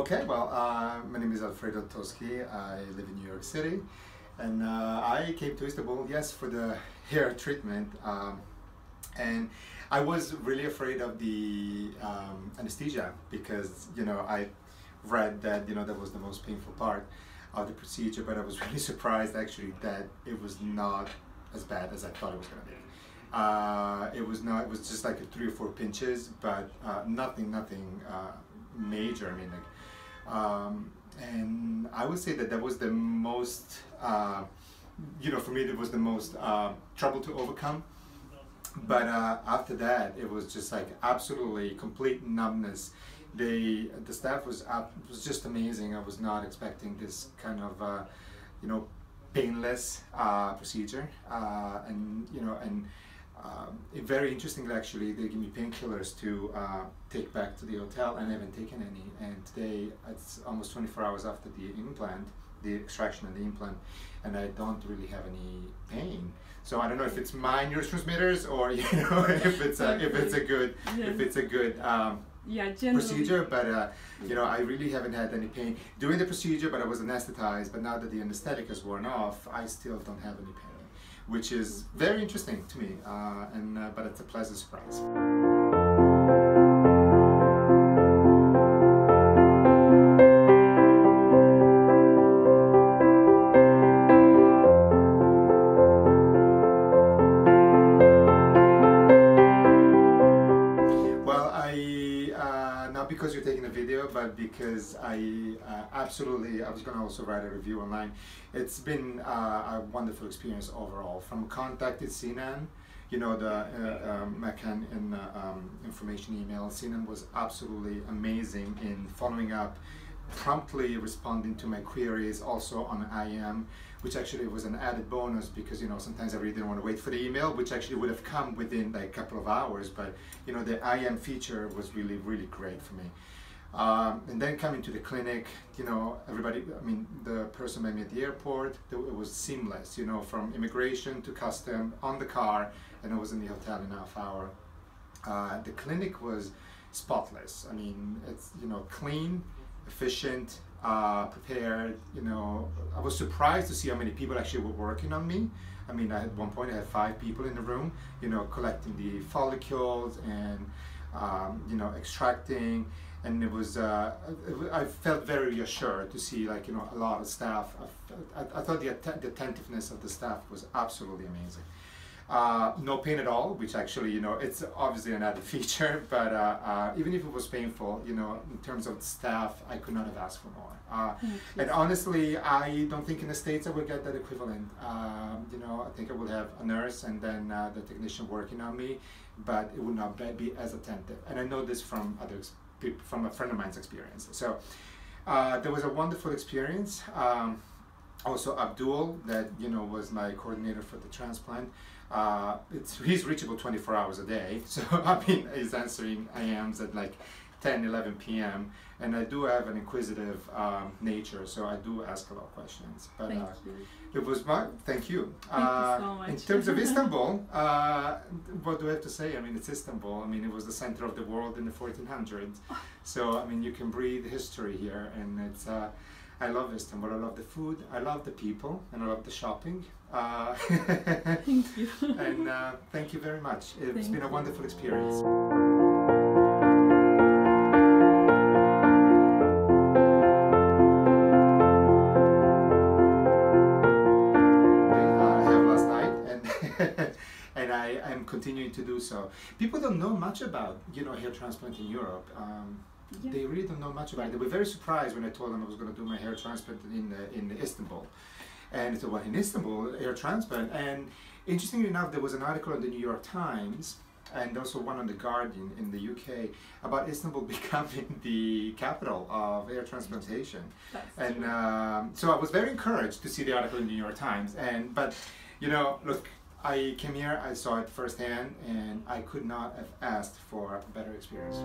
Okay, well, my name is Alfredo Toski. I live in New York City, and I came to Istanbul, yes, for the hair treatment. And I was really afraid of the anesthesia because, I read that, that was the most painful part of the procedure, but I was really surprised actually that it was not as bad as I thought it was going to be. It was just like 3 or 4 pinches, but nothing major. I mean, and I would say that was the most, for me, it was the most trouble to overcome. But after that, it was just like absolutely complete numbness. The staff was just amazing. I was not expecting this kind of, painless procedure, very interestingly, actually, they give me painkillers to take back to the hotel, and I haven't taken any. And today, it's almost 24 hours after the implant, the extraction of the implant, and I don't really have any pain. So I don't know if it's my neurotransmitters or if it's a good procedure, but I really haven't had any pain during the procedure. But I was anesthetized. But now that the anesthetic has worn off, I still don't have any pain, which is very interesting to me, but it's a pleasant surprise. Well, not because you're taking a video, but because I was going to also write a review online. It's been a wonderful experience overall. From contacted Sinan, the MCAN information email. Sinan was absolutely amazing in following up, promptly responding to my queries, also on IM, which actually was an added bonus because sometimes I really didn't want to wait for the email, which actually would have come within like a couple of hours, but the IM feature was really great for me. And then coming to the clinic, everybody, the person met me at the airport, it was seamless, from immigration to custom, on the car, and I was in the hotel in a half hour. The clinic was spotless. It's, clean, efficient, prepared. I was surprised to see how many people actually were working on me. At one point I had 5 people in the room, collecting the follicles and, extracting. And it was, I felt very reassured to see a lot of staff. I thought the attentiveness of the staff was absolutely amazing. No pain at all, which actually, it's obviously an added feature, but even if it was painful, in terms of staff, I could not have asked for more. And honestly, I don't think in the States I would get that equivalent. I think I would have a nurse and then the technician working on me, but it would not be as attentive. And I know this from from a friend of mine's experience. So there was a wonderful experience. Also Abdul, that was my coordinator for the transplant. He's reachable 24 hours a day, so he's answering IMs at like 10-11 p.m. and I do have an inquisitive nature, so I do ask a lot of questions. But thank you. It was thank you. Thank you so much. In terms of Istanbul, what do I have to say? it's Istanbul. It was the center of the world in the 1400s. So you can breathe history here, and it's. I love Istanbul. I love the food. I love the people, and I love the shopping. Thank you. And thank you very much. It's been a wonderful experience. And I am continuing to do so. People don't know much about hair transplant in Europe. Yeah. They really don't know much about it. They were very surprised when I told them I was going to do my hair transplant in Istanbul. And they said, well, in Istanbul, hair transplant. And interestingly enough, there was an article in the New York Times and also one on The Guardian in the UK about Istanbul becoming the capital of hair transplantation. And so I was very encouraged to see the article in the New York Times. But look, I came here, I saw it firsthand, and I could not have asked for a better experience.